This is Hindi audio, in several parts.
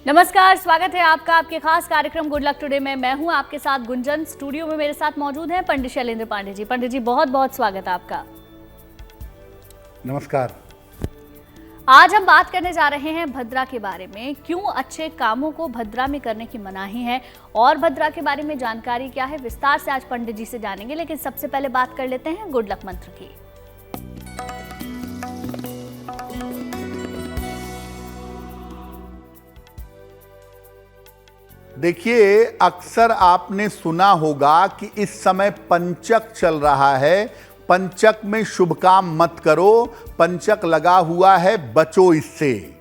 नमस्कार, स्वागत है आपका आपके खास कार्यक्रम गुड लक टुडे में। मैं हूं आपके साथ गुंजन। स्टूडियो में मेरे साथ मौजूद हैं पंडित शैलेंद्र पांडे जी। पंडित जी, बहुत बहुत स्वागत है आपका। नमस्कार। आज हम बात करने जा रहे हैं भद्रा के बारे में। क्यों अच्छे कामों को भद्रा में करने की मनाही है और भद्रा के बारे में जानकारी क्या है, विस्तार से आज पंडित जी से जानेंगे। लेकिन सबसे पहले बात कर लेते हैं गुड लक मंत्र की। देखिए, अक्सर आपने सुना होगा कि इस समय पंचक चल रहा है। पंचक में शुभ काम मत करो, पंचक लगा हुआ है, बचो इससे।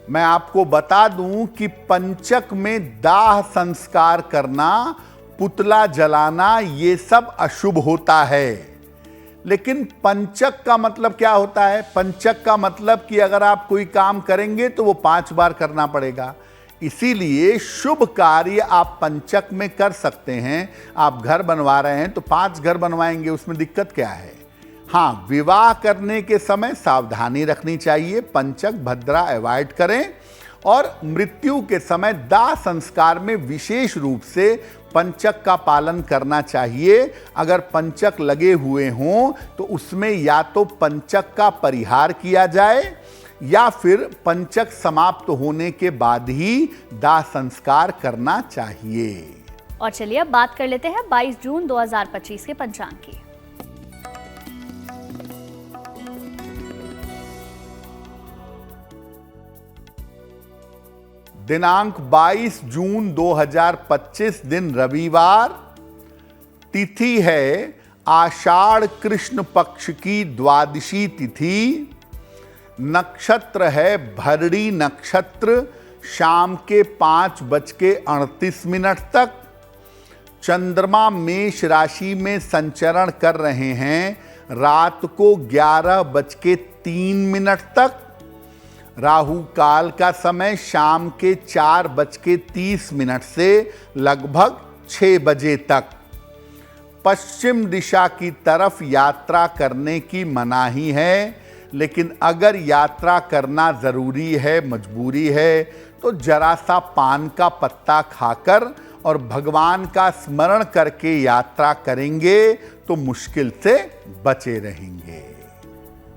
मैं आपको बता दूं कि पंचक में दाह संस्कार करना, पुतला जलाना, ये सब अशुभ होता है। लेकिन पंचक का मतलब क्या होता है? पंचक का मतलब कि अगर आप कोई काम करेंगे तो वो 5 बार करना पड़ेगा। इसीलिए शुभ कार्य आप पंचक में कर सकते हैं। आप घर बनवा रहे हैं तो 5 घर बनवाएंगे, उसमें दिक्कत क्या है? हाँ, विवाह करने के समय सावधानी रखनी चाहिए, पंचक भद्रा अवॉइड करें। और मृत्यु के समय दाह संस्कार में विशेष रूप से पंचक का पालन करना चाहिए। अगर पंचक लगे हुए हों तो उसमें या तो पंचक का परिहार किया जाए या फिर पंचक समाप्त होने के बाद ही दाह संस्कार करना चाहिए। और चलिए अब बात कर लेते हैं 22 जून 2025 के पंचांग की। दिनांक 22 जून 2025, दिन रविवार। तिथि है आषाढ़ कृष्ण पक्ष की द्वादशी तिथि। नक्षत्र है भरणी नक्षत्र, शाम के 5:38 तक। चंद्रमा मेष राशि में संचरण कर रहे हैं रात को 11:03 तक। राहु काल का समय शाम के 4:30 से लगभग 6 बजे तक। पश्चिम दिशा की तरफ यात्रा करने की मनाही है, लेकिन अगर यात्रा करना जरूरी है, मजबूरी है, तो जरा सा पान का पत्ता खाकर और भगवान का स्मरण करके यात्रा करेंगे तो मुश्किल से बचे रहेंगे।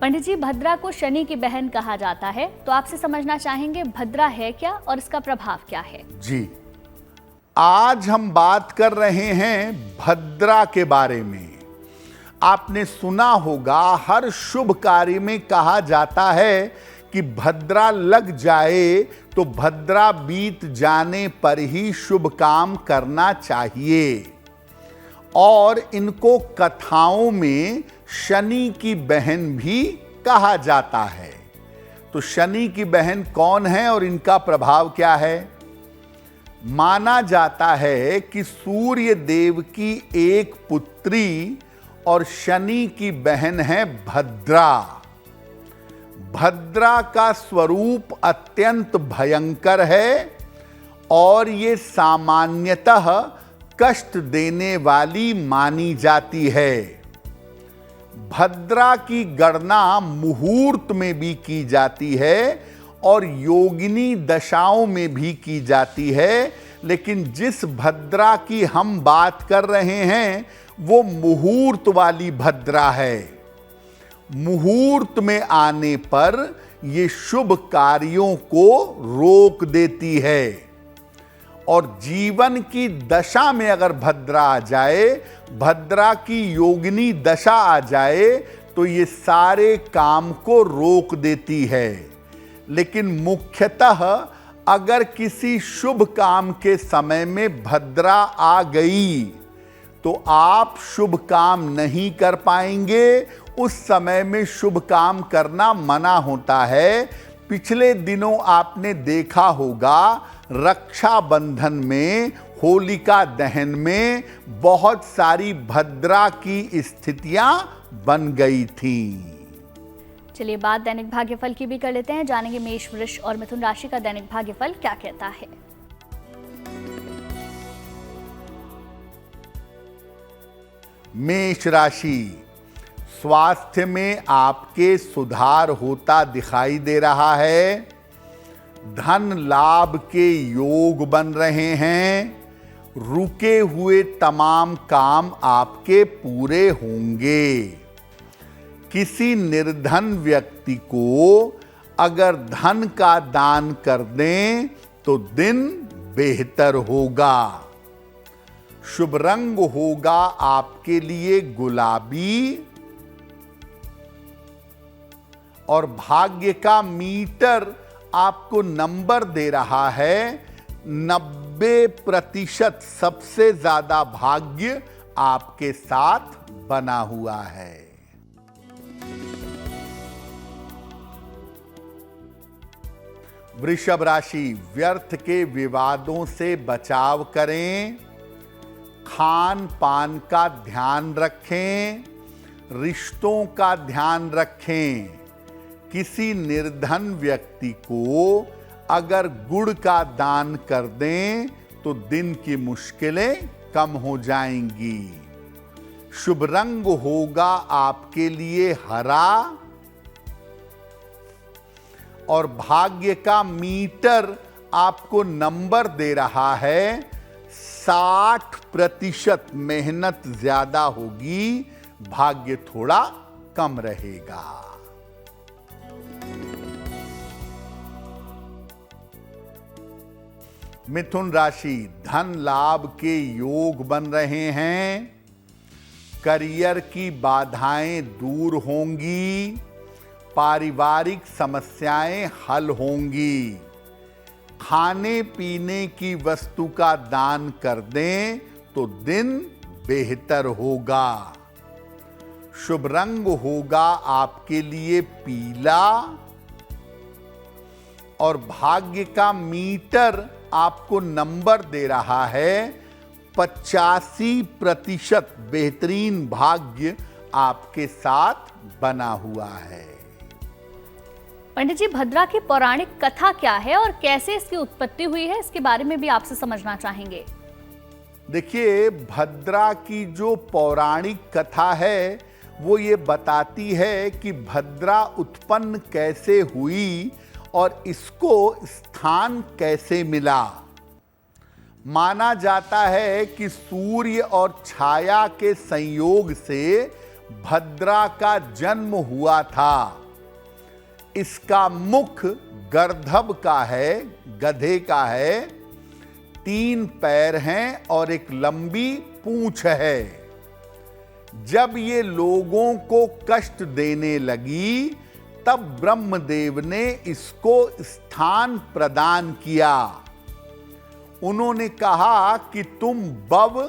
पंडित जी, भद्रा को शनि की बहन कहा जाता है, तो आपसे समझना चाहेंगे भद्रा है क्या और इसका प्रभाव क्या है? जी, आज हम बात कर रहे हैं भद्रा के बारे में। आपने सुना होगा हर शुभ कार्य में कहा जाता है कि भद्रा लग जाए तो भद्रा बीत जाने पर ही शुभ काम करना चाहिए। और इनको कथाओं में शनि की बहन भी कहा जाता है। तो शनि की बहन कौन है और इनका प्रभाव क्या है? माना जाता है कि सूर्य देव की एक पुत्री और शनि की बहन है भद्रा। भद्रा का स्वरूप अत्यंत भयंकर है और ये सामान्यतः कष्ट देने वाली मानी जाती है। भद्रा की गणना मुहूर्त में भी की जाती है और योगिनी दशाओं में भी की जाती है। लेकिन जिस भद्रा की हम बात कर रहे हैं वो मुहूर्त वाली भद्रा है। मुहूर्त में आने पर ये शुभ कार्यों को रोक देती है। और जीवन की दशा में अगर भद्रा आ जाए, भद्रा की योगिनी दशा आ जाए, तो ये सारे काम को रोक देती है। लेकिन मुख्यतः अगर किसी शुभ काम के समय में भद्रा आ गई तो आप शुभ काम नहीं कर पाएंगे। उस समय में शुभ काम करना मना होता है। पिछले दिनों आपने देखा होगा रक्षाबंधन में, होलिका दहन में बहुत सारी भद्रा की स्थितियां बन गई थीं। चलिए बात दैनिक भाग्यफल की भी कर लेते हैं। जानेंगे मेष, वृष और मिथुन राशि का दैनिक भाग्यफल क्या कहता है। मेष राशि, स्वास्थ्य में आपके सुधार होता दिखाई दे रहा है। धन लाभ के योग बन रहे हैं। रुके हुए तमाम काम आपके पूरे होंगे। किसी निर्धन व्यक्ति को अगर धन का दान कर दें तो दिन बेहतर होगा। शुभ रंग होगा आपके लिए गुलाबी और भाग्य का मीटर आपको नंबर दे रहा है 90%। सबसे ज्यादा भाग्य आपके साथ बना हुआ है। वृषभ राशि, व्यर्थ के विवादों से बचाव करें। खान पान का ध्यान रखें। रिश्तों का ध्यान रखें। किसी निर्धन व्यक्ति को अगर गुड़ का दान कर दें तो दिन की मुश्किलें कम हो जाएंगी। शुभ रंग होगा आपके लिए हरा और भाग्य का मीटर आपको नंबर दे रहा है 60%। मेहनत ज्यादा होगी, भाग्य थोड़ा कम रहेगा। मिथुन राशि, धन लाभ के योग बन रहे हैं। करियर की बाधाएं दूर होंगी। पारिवारिक समस्याएं हल होंगी। खाने पीने की वस्तु का दान कर दें तो दिन बेहतर होगा। शुभ रंग होगा आपके लिए पीला और भाग्य का मीटर आपको नंबर दे रहा है 85%। बेहतरीन भाग्य आपके साथ बना हुआ है। पंडित जी, भद्रा की पौराणिक कथा क्या है और कैसे इसकी उत्पत्ति हुई है, इसके बारे में भी आपसे समझना चाहेंगे। देखिए, भद्रा की जो पौराणिक कथा है वो ये बताती है कि भद्रा उत्पन्न कैसे हुई और इसको स्थान कैसे मिला। माना जाता है कि सूर्य और छाया के संयोग से भद्रा का जन्म हुआ था। इसका मुख गर्दभ का है, गधे का है। 3 पैर हैं और एक लंबी पूंछ है। जब ये लोगों को कष्ट देने लगी तब ब्रह्मदेव ने इसको स्थान प्रदान किया। उन्होंने कहा कि तुम बव,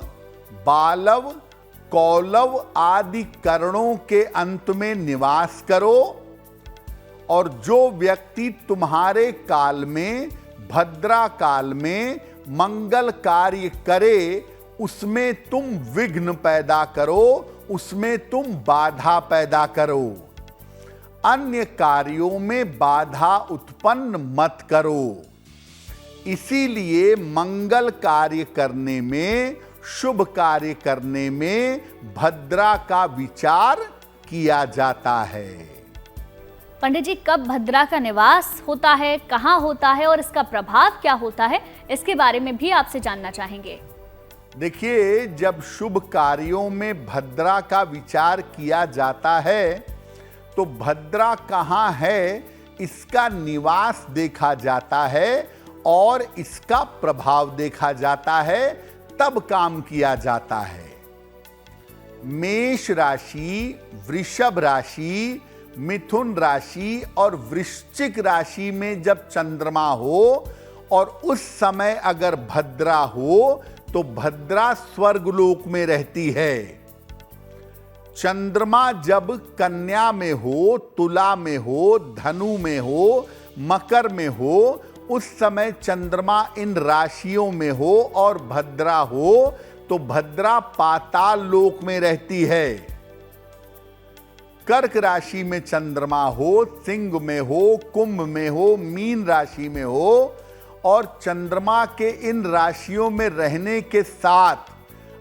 बालव, कौलव आदि करणों के अंत में निवास करो और जो व्यक्ति तुम्हारे काल में, भद्रा काल में मंगल कार्य करे उसमें तुम विघ्न पैदा करो, उसमें तुम बाधा पैदा करो। अन्य कार्यों में बाधा उत्पन्न मत करो। इसीलिए मंगल कार्य करने में, शुभ कार्य करने में भद्रा का विचार किया जाता है। पंडित जी, कब भद्रा का निवास होता है, कहाँ होता है और इसका प्रभाव क्या होता है, इसके बारे में भी आपसे जानना चाहेंगे। देखिए, जब शुभ कार्यों में भद्रा का विचार किया जाता है तो भद्रा कहाँ है इसका निवास देखा जाता है और इसका प्रभाव देखा जाता है, तब काम किया जाता है। मेष राशि, वृषभ राशि, मिथुन राशि और वृश्चिक राशि में जब चंद्रमा हो और उस समय अगर भद्रा हो तो भद्रा स्वर्गलोक में रहती है। चंद्रमा जब कन्या में हो, तुला में हो, धनु में हो, मकर में हो, उस समय चंद्रमा इन राशियों में हो और भद्रा हो तो भद्रा पाताल लोक में रहती है। कर्क राशि में चंद्रमा हो, सिंह में हो, कुंभ में हो, मीन राशि में हो और चंद्रमा के इन राशियों में रहने के साथ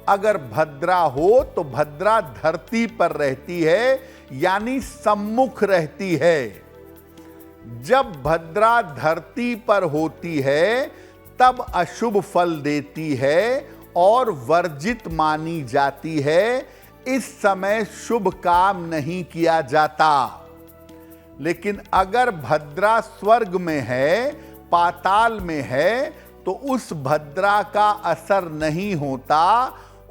अगर भद्रा हो तो भद्रा धरती पर रहती है, यानी सम्मुख रहती है। जब भद्रा धरती पर होती है तब अशुभ फल देती है और वर्जित मानी जाती है। इस समय शुभ काम नहीं किया जाता। लेकिन अगर भद्रा स्वर्ग में है, पाताल में है, तो उस भद्रा का असर नहीं होता।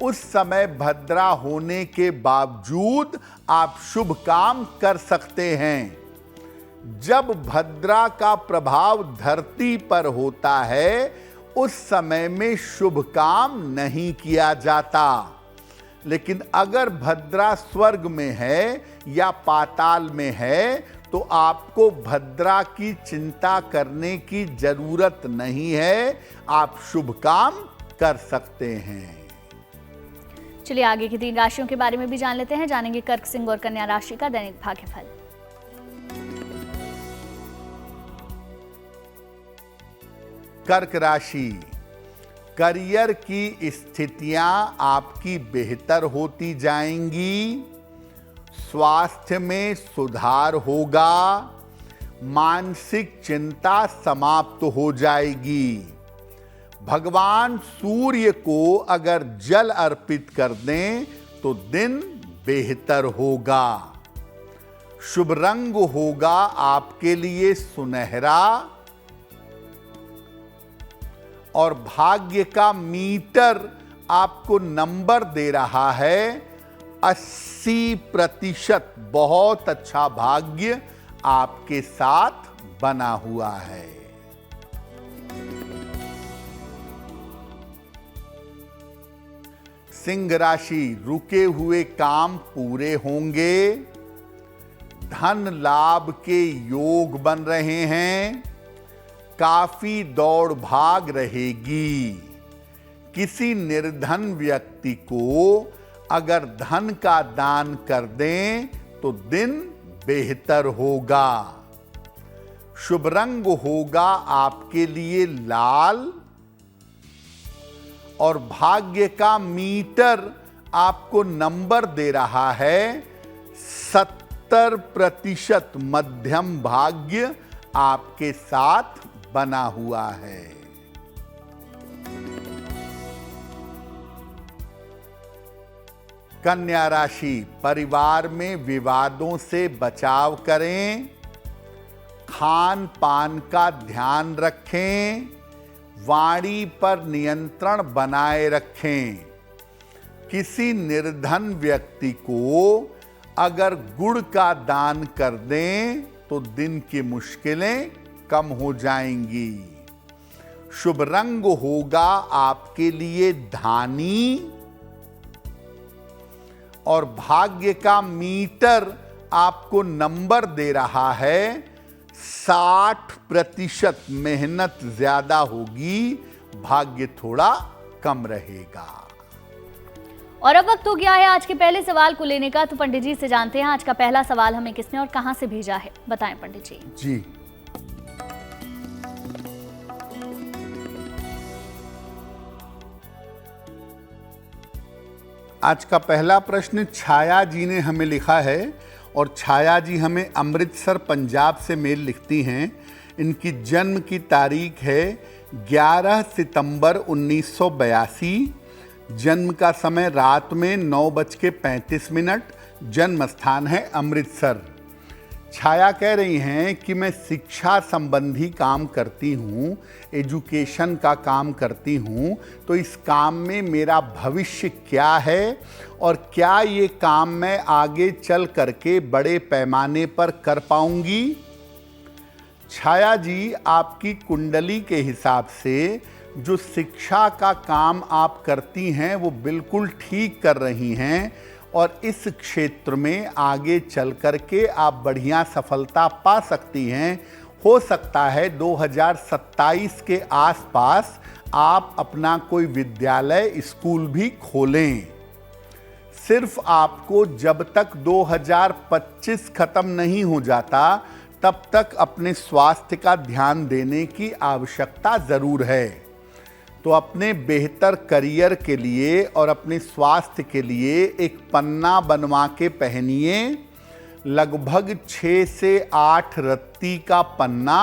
उस समय भद्रा होने के बावजूद आप शुभ काम कर सकते हैं। जब भद्रा का प्रभाव धरती पर होता है, उस समय में शुभ काम नहीं किया जाता। लेकिन अगर भद्रा स्वर्ग में है या पाताल में है, तो आपको भद्रा की चिंता करने की जरूरत नहीं है। आप शुभ काम कर सकते हैं। चलिए आगे की 3 राशियों के बारे में भी जान लेते हैं। जानेंगे कर्क, सिंह और कन्या राशि का दैनिक भाग्यफल। कर्क राशि, करियर की स्थितियां आपकी बेहतर होती जाएंगी। स्वास्थ्य में सुधार होगा। मानसिक चिंता समाप्त हो जाएगी। भगवान सूर्य को अगर जल अर्पित कर दें तो दिन बेहतर होगा। शुभ रंग होगा आपके लिए सुनहरा। और भाग्य का मीटर आपको नंबर दे रहा है 80%। बहुत अच्छा भाग्य आपके साथ बना हुआ है। सिंह राशि, रुके हुए काम पूरे होंगे। धन लाभ के योग बन रहे हैं। काफी दौड़ भाग रहेगी। किसी निर्धन व्यक्ति को अगर धन का दान कर दें तो दिन बेहतर होगा। शुभ रंग होगा आपके लिए लाल। और भाग्य का मीटर आपको नंबर दे रहा है 70%। मध्यम भाग्य आपके साथ बना हुआ है। कन्या राशि, परिवार में विवादों से बचाव करें। खान पान का ध्यान रखें। वाणी पर नियंत्रण बनाए रखें। किसी निर्धन व्यक्ति को अगर गुड़ का दान कर दें तो दिन की मुश्किलें कम हो जाएंगी। शुभ रंग होगा आपके लिए धानी। और भाग्य का मीटर आपको नंबर दे रहा है 60%। मेहनत ज्यादा होगी, भाग्य थोड़ा कम रहेगा। और अब वक्त हो गया है आज के पहले सवाल को लेने का। तो पंडित जी से जानते हैं आज का पहला सवाल हमें किसने और कहां से भेजा है। बताएं पंडित जी। जी, आज का पहला प्रश्न छाया जी ने हमें लिखा है। और छाया जी हमें अमृतसर पंजाब से मेल लिखती हैं। इनकी जन्म की तारीख है 11 सितंबर 1982। जन्म का समय रात में 9:35। जन्म स्थान है अमृतसर। छाया कह रही हैं कि मैं शिक्षा संबंधी काम करती हूँ, एजुकेशन का काम करती हूँ, तो इस काम में मेरा भविष्य क्या है और क्या ये काम मैं आगे चल करके बड़े पैमाने पर कर पाऊंगी। छाया जी, आपकी कुंडली के हिसाब से जो शिक्षा का काम आप करती हैं वो बिल्कुल ठीक कर रही हैं और इस क्षेत्र में आगे चल करके आप बढ़िया सफलता पा सकती हैं। हो सकता है 2027 के आसपास आप अपना कोई विद्यालय, स्कूल भी खोलें। सिर्फ आपको जब तक 2025 खत्म नहीं हो जाता तब तक अपने स्वास्थ्य का ध्यान देने की आवश्यकता ज़रूर है। तो अपने बेहतर करियर के लिए और अपने स्वास्थ्य के लिए एक पन्ना बनवा के पहनिए। लगभग 6 से 8 रत्ती का पन्ना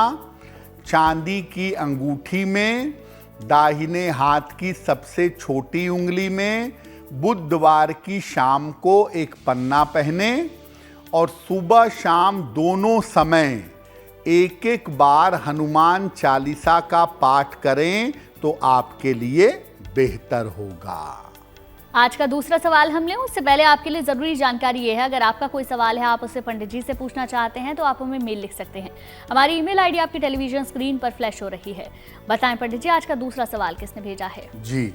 चांदी की अंगूठी में, दाहिने हाथ की सबसे छोटी उंगली में, बुधवार की शाम को एक पन्ना पहने और सुबह शाम दोनों समय एक एक बार हनुमान चालीसा का पाठ करें तो आपके लिए बेहतर होगा। आज का दूसरा सवाल हम लें उससे पहले आपके लिए ज़रूरी जानकारी ये है, अगर आपका कोई सवाल है आप उससे पंडित जी से पूछना चाहते हैं तो आप हमें मेल लिख सकते हैं। हमारी ईमेल आईडी आपकी टेलीविजन स्क्रीन पर फ्लैश हो रही है। बताएं पंडित जी, आज का दूसरा सवाल किसने भेजा है? जी,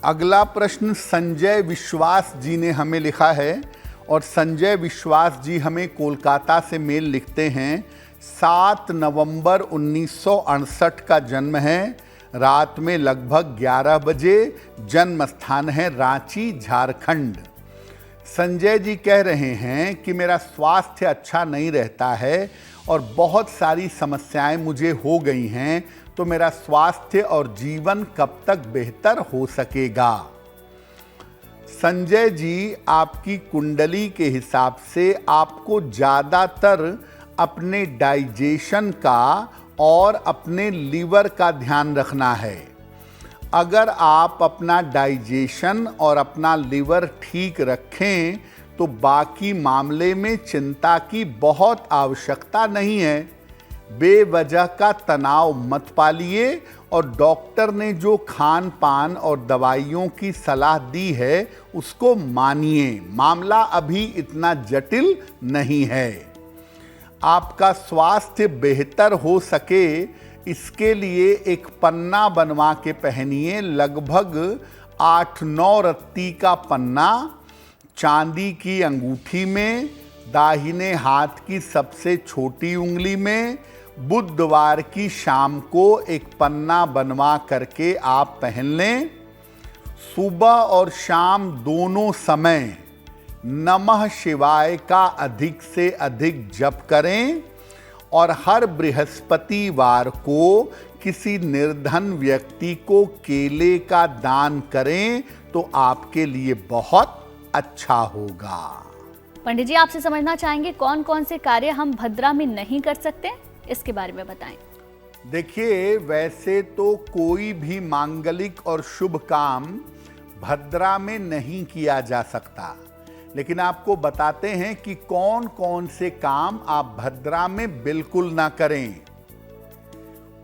अगला प्रश्न संजय विश्वास जी ने हमें लिखा है और संजय विश्वास जी हमें कोलकाता से मेल लिखते हैं। 7 नवंबर 1968 का जन्म है, रात में लगभग 11 बजे, जन्म स्थान है रांची, झारखंड। संजय जी कह रहे हैं कि मेरा स्वास्थ्य अच्छा नहीं रहता है और बहुत सारी समस्याएं मुझे हो गई हैं, तो मेरा स्वास्थ्य और जीवन कब तक बेहतर हो सकेगा? संजय जी, आपकी कुंडली के हिसाब से आपको ज़्यादातर अपने डाइजेशन का और अपने लीवर का ध्यान रखना है। अगर आप अपना डाइजेशन और अपना लीवर ठीक रखें तो बाकी मामले में चिंता की बहुत आवश्यकता नहीं है। बेवजह का तनाव मत पालिए और डॉक्टर ने जो खान पान और दवाइयों की सलाह दी है उसको मानिए। मामला अभी इतना जटिल नहीं है। आपका स्वास्थ्य बेहतर हो सके इसके लिए एक पन्ना बनवा के पहनिए। लगभग 8-9 रत्ती का पन्ना चांदी की अंगूठी में, दाहिने हाथ की सबसे छोटी उंगली में, बुधवार की शाम को एक पन्ना बनवा करके आप पहन लें। सुबह और शाम दोनों समय नमः शिवाय का अधिक से अधिक जप करें और हर बृहस्पतिवार को किसी निर्धन व्यक्ति को केले का दान करें तो आपके लिए बहुत अच्छा होगा। पंडित जी, आपसे समझना चाहेंगे कौन कौन से कार्य हम भद्रा में नहीं कर सकते, इसके बारे में बताएं। देखिए, वैसे तो कोई भी मांगलिक और शुभ काम भद्रा में नहीं किया जा सकता, लेकिन आपको बताते हैं कि कौन कौन से काम आप भद्रा में बिल्कुल ना करें।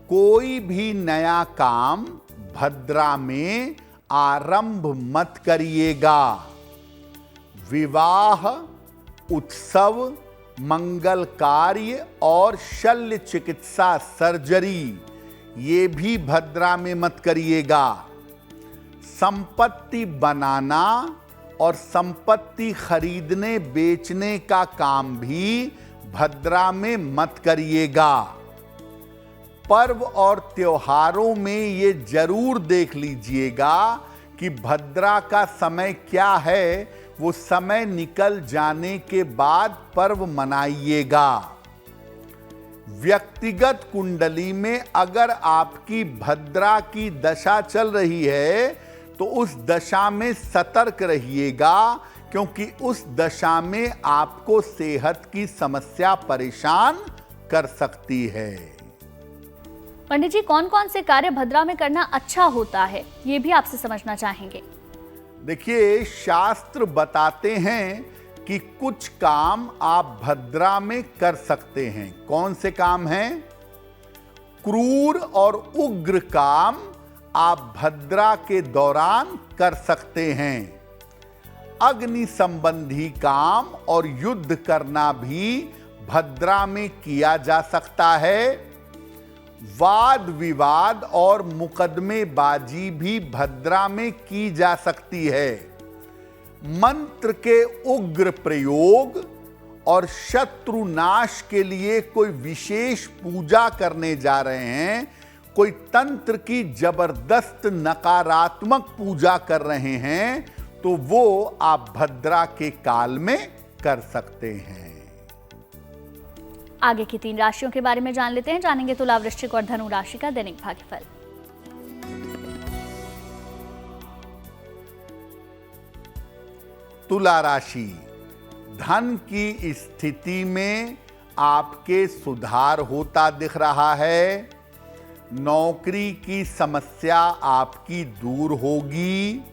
कोई भी नया काम भद्रा में आरंभ मत करिएगा। विवाह, उत्सव, मंगल कार्य और शल्य चिकित्सा सर्जरी ये भी भद्रा में मत करिएगा। संपत्ति बनाना और संपत्ति खरीदने बेचने का काम भी भद्रा में मत करिएगा। पर्व और त्योहारों में ये जरूर देख लीजिएगा कि भद्रा का समय क्या है, वो समय निकल जाने के बाद पर्व मनाइएगा। व्यक्तिगत कुंडली में अगर आपकी भद्रा की दशा चल रही है तो उस दशा में सतर्क रहिएगा, क्योंकि उस दशा में आपको सेहत की समस्या परेशान कर सकती है। पंडित जी, कौन कौन से कार्य भद्रा में करना अच्छा होता है, ये भी आपसे समझना चाहेंगे। देखिए, शास्त्र बताते हैं कि कुछ काम आप भद्रा में कर सकते हैं। कौन से काम हैं? क्रूर और उग्र काम आप भद्रा के दौरान कर सकते हैं। अग्नि संबंधी काम और युद्ध करना भी भद्रा में किया जा सकता है। वाद विवाद और मुकदमेबाजी भी भद्रा में की जा सकती है। मंत्र के उग्र प्रयोग और शत्रु नाश के लिए कोई विशेष पूजा करने जा रहे हैं, कोई तंत्र की जबरदस्त नकारात्मक पूजा कर रहे हैं, तो वो आप भद्रा के काल में कर सकते हैं। आगे की 3 राशियों के बारे में जान लेते हैं। जानेंगे तुला, वृश्चिक और धनु राशि का दैनिक भाग्यफल। तुला राशि, धन की स्थिति में आपके सुधार होता दिख रहा है। नौकरी की समस्या आपकी दूर होगी।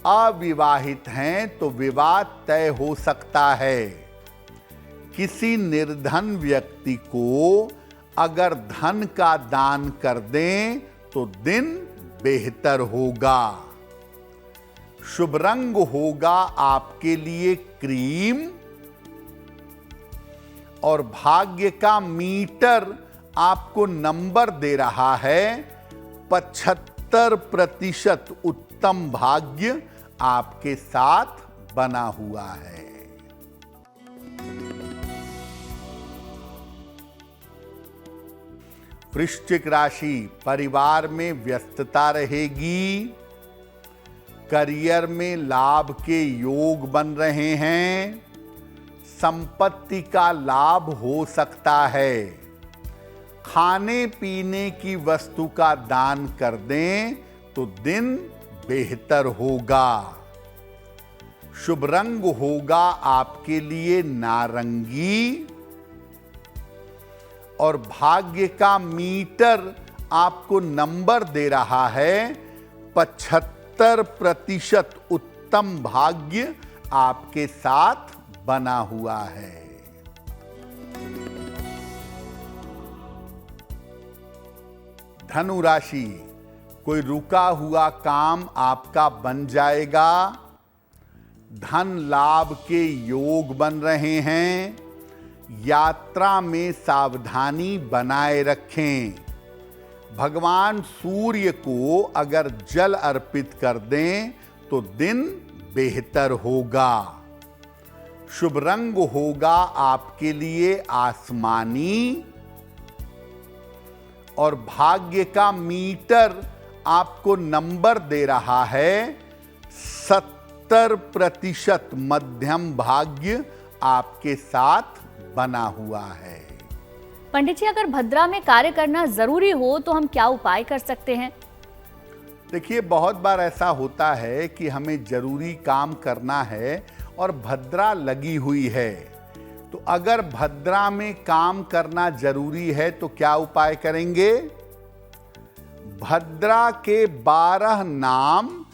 अविवाहित हैं तो विवाह तय हो सकता है। किसी निर्धन व्यक्ति को अगर धन का दान कर दें तो दिन बेहतर होगा। शुभ रंग होगा आपके लिए क्रीम और भाग्य का मीटर आपको नंबर दे रहा है 75% उत्तम भाग्य आपके साथ बना हुआ है। वृश्चिक राशि, परिवार में व्यस्तता रहेगी। करियर में लाभ के योग बन रहे हैं। संपत्ति का लाभ हो सकता है। खाने पीने की वस्तु का दान कर दें तो दिन बेहतर होगा। शुभ रंग होगा आपके लिए नारंगी और भाग्य का मीटर आपको नंबर दे रहा है 75% उत्तम भाग्य आपके साथ बना हुआ है। धनु राशि, कोई रुका हुआ काम आपका बन जाएगा। धन लाभ के योग बन रहे हैं। यात्रा में सावधानी बनाए रखें। भगवान सूर्य को अगर जल अर्पित कर दें तो दिन बेहतर होगा। शुभ रंग होगा आपके लिए आसमानी और भाग्य का मीटर आपको नंबर दे रहा है 70% मध्यम भाग्य आपके साथ बना हुआ है। पंडित जी, अगर भद्रा में कार्य करना जरूरी हो तो हम क्या उपाय कर सकते हैं? देखिए, बहुत बार ऐसा होता है कि हमें जरूरी काम करना है और भद्रा लगी हुई है। तो अगर भद्रा में काम करना जरूरी है तो क्या उपाय करेंगे? भद्रा के 12 नाम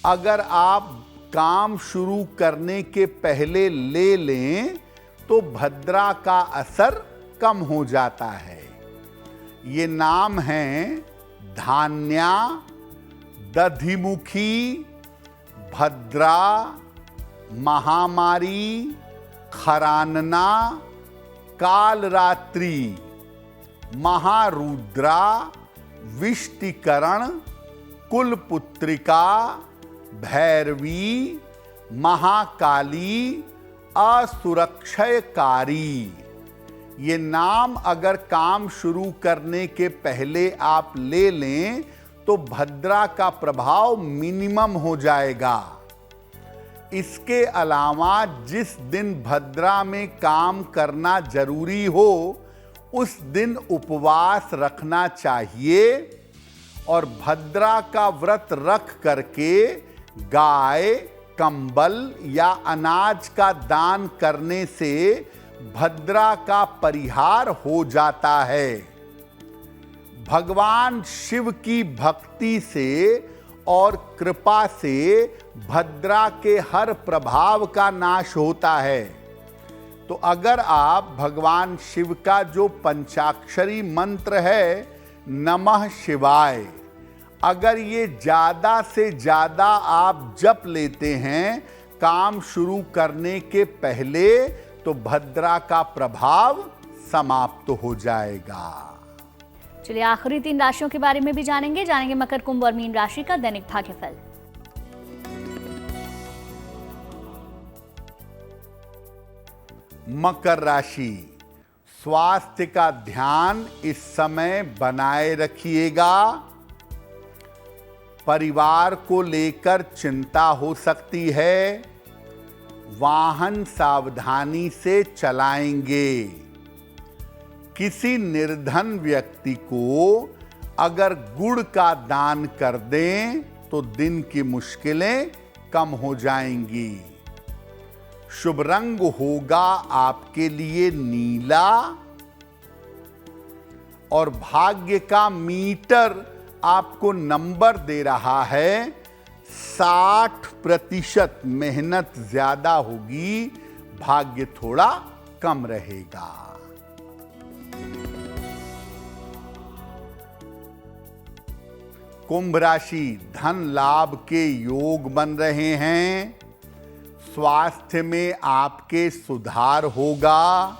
अगर आप काम शुरू करने के पहले ले लें तो भद्रा का असर कम हो जाता है। ये नाम हैं धान्या, दधिमुखी, भद्रा, महामारी, खरानना, कालरात्रि, महारुद्रा, विष्टिकरण, कुलपुत्रिका, भैरवी, महाकाली, असुरक्षयकारी। ये नाम अगर काम शुरू करने के पहले आप ले लें तो भद्रा का प्रभाव मिनिमम हो जाएगा। इसके अलावा जिस दिन भद्रा में काम करना जरूरी हो उस दिन उपवास रखना चाहिए और भद्रा का व्रत रख करके गाय, कंबल या अनाज का दान करने से भद्रा का परिहार हो जाता है। भगवान शिव की भक्ति से और कृपा से भद्रा के हर प्रभाव का नाश होता है। तो अगर आप भगवान शिव का जो पंचाक्षरी मंत्र है नमः शिवाय, अगर ये ज़्यादा से ज़्यादा आप जप लेते हैं काम शुरू करने के पहले तो भद्रा का प्रभाव समाप्त हो जाएगा। चलिए, आखिरी 3 राशियों के बारे में भी जानेंगे मकर, कुंभ और मीन राशि का दैनिक भाग्यफल। मकर राशि, स्वास्थ्य का ध्यान इस समय बनाए रखिएगा। परिवार को लेकर चिंता हो सकती है। वाहन सावधानी से चलाएंगे। किसी निर्धन व्यक्ति को अगर गुड़ का दान कर दें तो दिन की मुश्किलें कम हो जाएंगी। शुभ रंग होगा आपके लिए नीला और भाग्य का मीटर आपको नंबर दे रहा है 60%। मेहनत ज्यादा होगी, भाग्य थोड़ा कम रहेगा। कुंभ राशि, धन लाभ के योग बन रहे हैं। स्वास्थ्य में आपके सुधार होगा।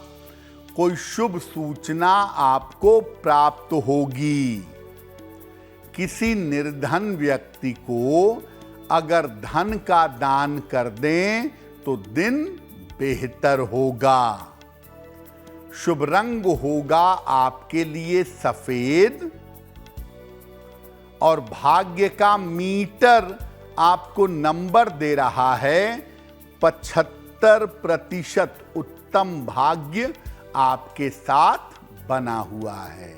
कोई शुभ सूचना आपको प्राप्त होगी। किसी निर्धन व्यक्ति को अगर धन का दान कर दें तो दिन बेहतर होगा। शुभ रंग होगा आपके लिए सफेद और भाग्य का मीटर आपको नंबर दे रहा है 75%। उत्तम भाग्य आपके साथ बना हुआ है।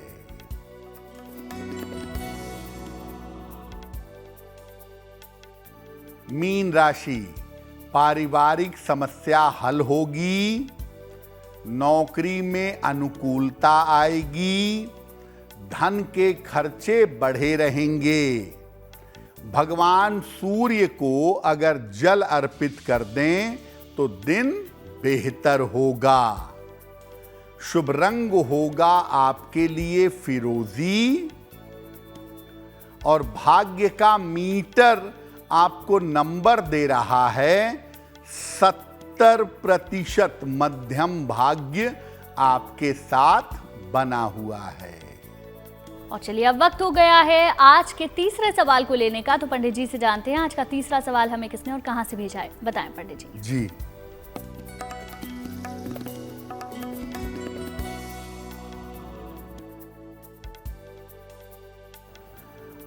मीन राशि, पारिवारिक समस्या हल होगी। नौकरी में अनुकूलता आएगी। धन के खर्चे बढ़े रहेंगे। भगवान सूर्य को अगर जल अर्पित कर दें तो दिन बेहतर होगा। शुभ रंग होगा आपके लिए फिरोजी और भाग्य का मीटर आपको नंबर दे रहा है 70%। मध्यम भाग्य आपके साथ बना हुआ है। और चलिए अब वक्त हो गया है आज के तीसरे सवाल को लेने का। तो पंडित जी से जानते हैं आज का तीसरा सवाल हमें किसने और कहां से भेजा है। बताएं पंडित जी। जी,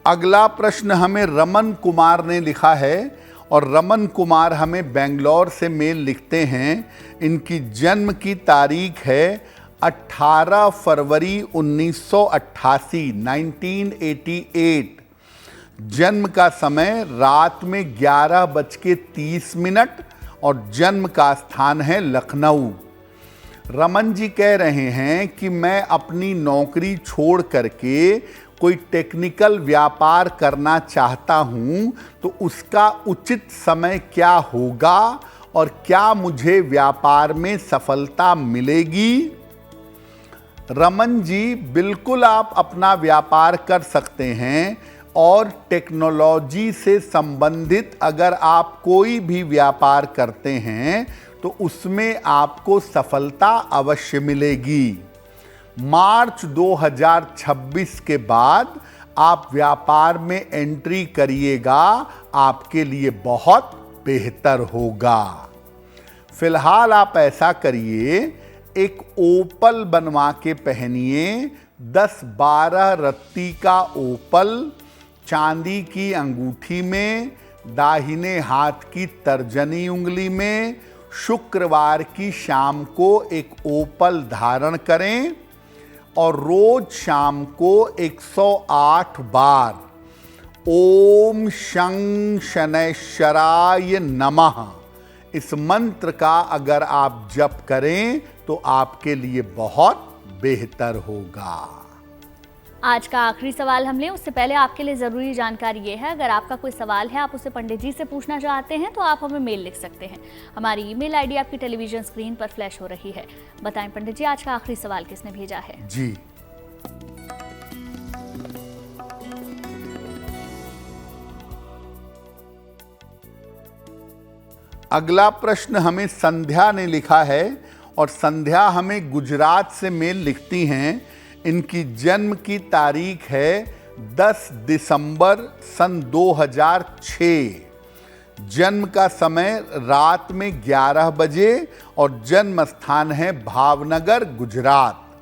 अगला प्रश्न हमें रमन कुमार ने लिखा है और रमन कुमार हमें बेंगलोर से मेल लिखते हैं। इनकी जन्म की तारीख है 18 फरवरी 1988, 1988। जन्म का समय रात में 11:30 और जन्म का स्थान है लखनऊ। रमन जी कह रहे हैं कि मैं अपनी नौकरी छोड़ करके कोई टेक्निकल व्यापार करना चाहता हूं, तो उसका उचित समय क्या होगा और क्या मुझे व्यापार में सफलता मिलेगी। रमन जी, बिल्कुल आप अपना व्यापार कर सकते हैं और टेक्नोलॉजी से संबंधित अगर आप कोई भी व्यापार करते हैं तो उसमें आपको सफलता अवश्य मिलेगी। मार्च 2026 के बाद आप व्यापार में एंट्री करिएगा, आपके लिए बहुत बेहतर होगा। फिलहाल आप ऐसा करिए, एक ओपल बनवा के पहनिए। 10-12 रत्ती का ओपल चांदी की अंगूठी में, दाहिने हाथ की तर्जनी उंगली में। शुक्रवार की शाम को एक ओपल धारण करें और रोज शाम को 108 बार ओम शं शनैश्चराय नमः इस मंत्र का अगर आप जप करें तो आपके लिए बहुत बेहतर होगा। आज का आखिरी सवाल हम लें उससे पहले आपके लिए ज़रूरी जानकारी ये है, अगर आपका कोई सवाल है आप उसे पंडित जी से पूछना चाहते हैं तो आप हमें मेल लिख सकते हैं। हमारी ईमेल आईडी आपकी टेलीविजन स्क्रीन पर फ्लैश हो रही है। बताएं पंडित जी, आज का आखिरी सवाल किसने भेजा है। जी, अगला प्रश्न हमें संध्या ने लिखा है और संध्या हमें गुजरात से मेल लिखती हैं। इनकी जन्म की तारीख है 10 दिसंबर सन 2006। जन्म का समय रात में 11 बजे और जन्म स्थान है भावनगर, गुजरात।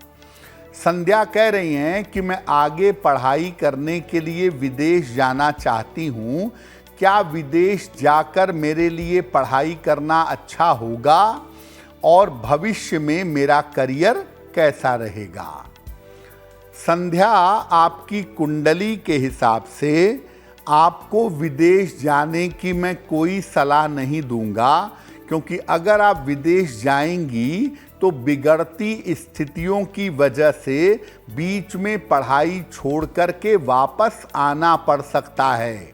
संध्या कह रही हैं कि मैं आगे पढ़ाई करने के लिए विदेश जाना चाहती हूँ। क्या विदेश जाकर मेरे लिए पढ़ाई करना अच्छा होगा और भविष्य में मेरा करियर कैसा रहेगा। संध्या, आपकी कुंडली के हिसाब से आपको विदेश जाने की मैं कोई सलाह नहीं दूंगा, क्योंकि अगर आप विदेश जाएंगी तो बिगड़ती स्थितियों की वजह से बीच में पढ़ाई छोड़ करके वापस आना पड़ सकता है।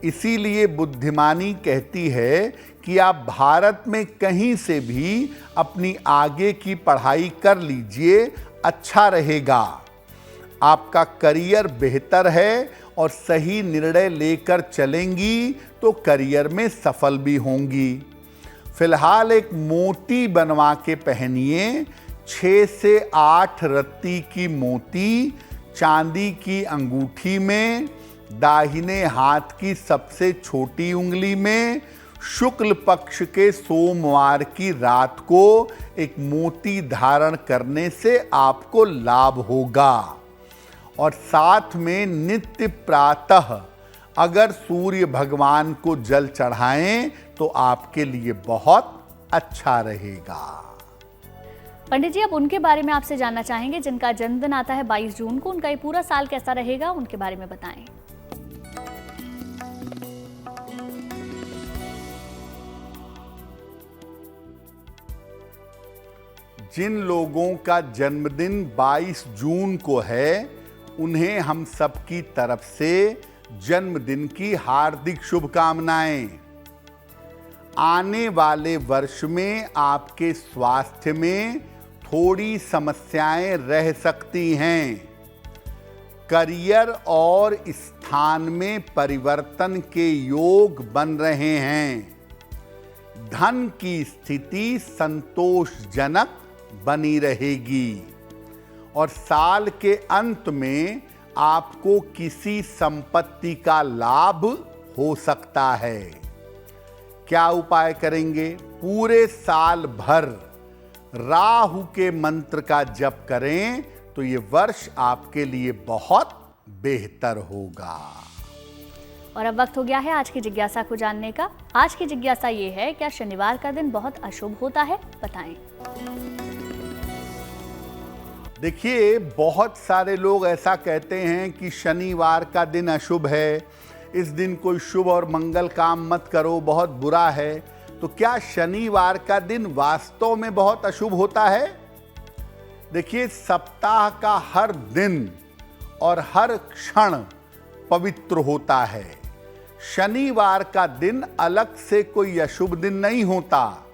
इसीलिए बुद्धिमानी कहती है कि आप भारत में कहीं से भी अपनी आगे की पढ़ाई कर लीजिए, अच्छा रहेगा। आपका करियर बेहतर है और सही निर्णय लेकर चलेंगी तो करियर में सफल भी होंगी। फिलहाल एक मोती बनवा के पहनिए, 6 से 8 रत्ती की मोती चांदी की अंगूठी में, दाहिने हाथ की सबसे छोटी उंगली में, शुक्ल पक्ष के सोमवार की रात को एक मोती धारण करने से आपको लाभ होगा। और साथ में नित्य प्रातः अगर सूर्य भगवान को जल चढ़ाएं तो आपके लिए बहुत अच्छा रहेगा। पंडित जी, अब उनके बारे में आपसे जानना चाहेंगे जिनका जन्मदिन आता है 22 जून को। उनका ये पूरा साल कैसा रहेगा, उनके बारे में बताएं। जिन लोगों का जन्मदिन 22 जून को है, उन्हें हम सबकी तरफ से जन्मदिन की हार्दिक शुभकामनाएं। आने वाले वर्ष में आपके स्वास्थ्य में थोड़ी समस्याएं रह सकती हैं। करियर और स्थान में परिवर्तन के योग बन रहे हैं। धन की स्थिति संतोषजनक बनी रहेगी और साल के अंत में आपको किसी संपत्ति का लाभ हो सकता है। क्या उपाय करेंगे? पूरे साल भर राहु के मंत्र का जप करें तो ये वर्ष आपके लिए बहुत बेहतर होगा। और अब वक्त हो गया है आज की जिज्ञासा को जानने का। आज की जिज्ञासा ये है, क्या शनिवार का दिन बहुत अशुभ होता है? बताएं। देखिए, बहुत सारे लोग ऐसा कहते हैं कि शनिवार का दिन अशुभ है, इस दिन कोई शुभ और मंगल काम मत करो, बहुत बुरा है। तो क्या शनिवार का दिन वास्तव में बहुत अशुभ होता है? देखिए, सप्ताह का हर दिन और हर क्षण पवित्र होता है। शनिवार का दिन अलग से कोई अशुभ दिन नहीं होता।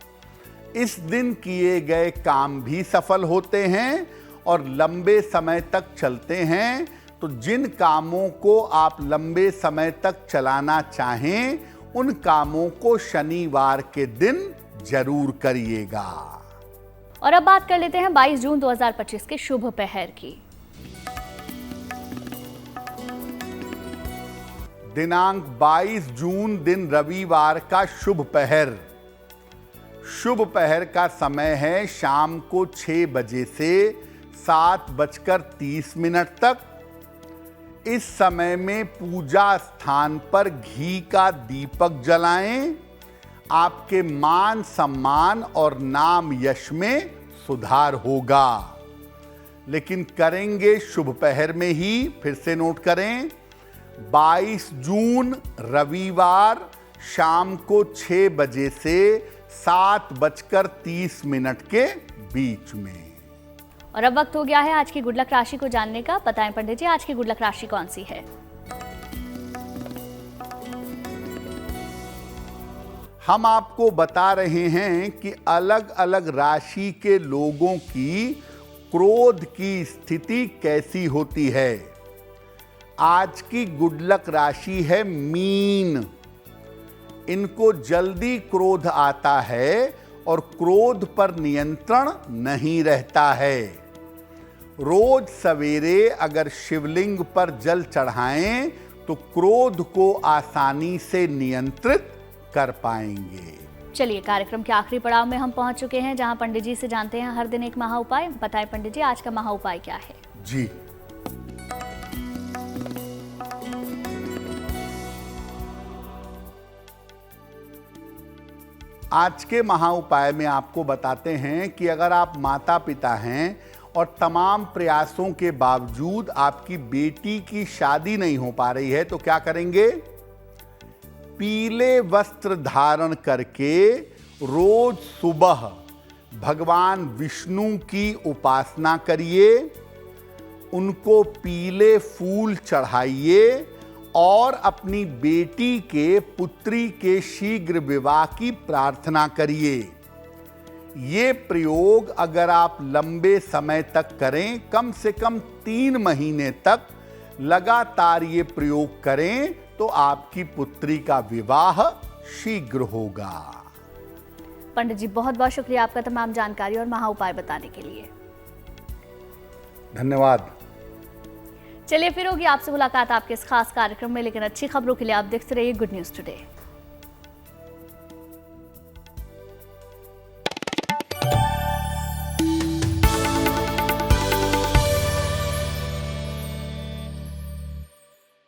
इस दिन किए गए काम भी सफल होते हैं और लंबे समय तक चलते हैं। तो जिन कामों को आप लंबे समय तक चलाना चाहें, उन कामों को शनिवार के दिन जरूर करिएगा। और अब बात कर लेते हैं 22 जून 2025 के शुभ पहर की। दिनांक 22 जून दिन रविवार का शुभ पहर। शुभ पहर का समय है शाम को 6 बजे से 7:30 तक। इस समय में पूजा स्थान पर घी का दीपक जलाएं। आपके मान सम्मान और नाम यश में सुधार होगा। लेकिन करेंगे शुभ पहर में ही। फिर से नोट करें, 22 जून रविवार शाम को 6 बजे से 7:30 के बीच में। और अब वक्त हो गया है आज की गुड लक राशि को जानने का। बताएं पंडित जी, आज की गुड लक राशि कौन सी है? हम आपको बता रहे हैं कि अलग अलग राशि के लोगों की क्रोध की स्थिति कैसी होती है। आज की गुड लक राशि है मीन। इनको जल्दी क्रोध आता है और क्रोध पर नियंत्रण नहीं रहता है। रोज सवेरे अगर शिवलिंग पर जल चढ़ाएं तो क्रोध को आसानी से नियंत्रित कर पाएंगे। चलिए, कार्यक्रम के आखिरी पड़ाव में हम पहुंच चुके हैं, जहां पंडित जी से जानते हैं हर दिन एक महा उपाय। बताएं पंडित जी, आज का महा उपाय क्या है? जी, आज के महा उपाय में आपको बताते हैं कि अगर आप माता पिता हैं और तमाम प्रयासों के बावजूद आपकी बेटी की शादी नहीं हो पा रही है तो क्या करेंगे? पीले वस्त्र धारण करके रोज सुबह भगवान विष्णु की उपासना करिए, उनको पीले फूल चढ़ाइए और अपनी बेटी के पुत्री के शीघ्र विवाह की प्रार्थना करिए। ये प्रयोग अगर आप लंबे समय तक करें, कम से कम 3 महीने तक लगातार ये प्रयोग करें, तो आपकी पुत्री का विवाह शीघ्र होगा। पंडित जी, बहुत बहुत शुक्रिया आपका तमाम जानकारी और महा उपाय बताने के लिए। धन्यवाद। चलिए फिर होगी आपसे मुलाकात आपके इस खास कार्यक्रम में, लेकिन अच्छी खबरों के लिए आप देखते रहिए गुड न्यूज टुडे।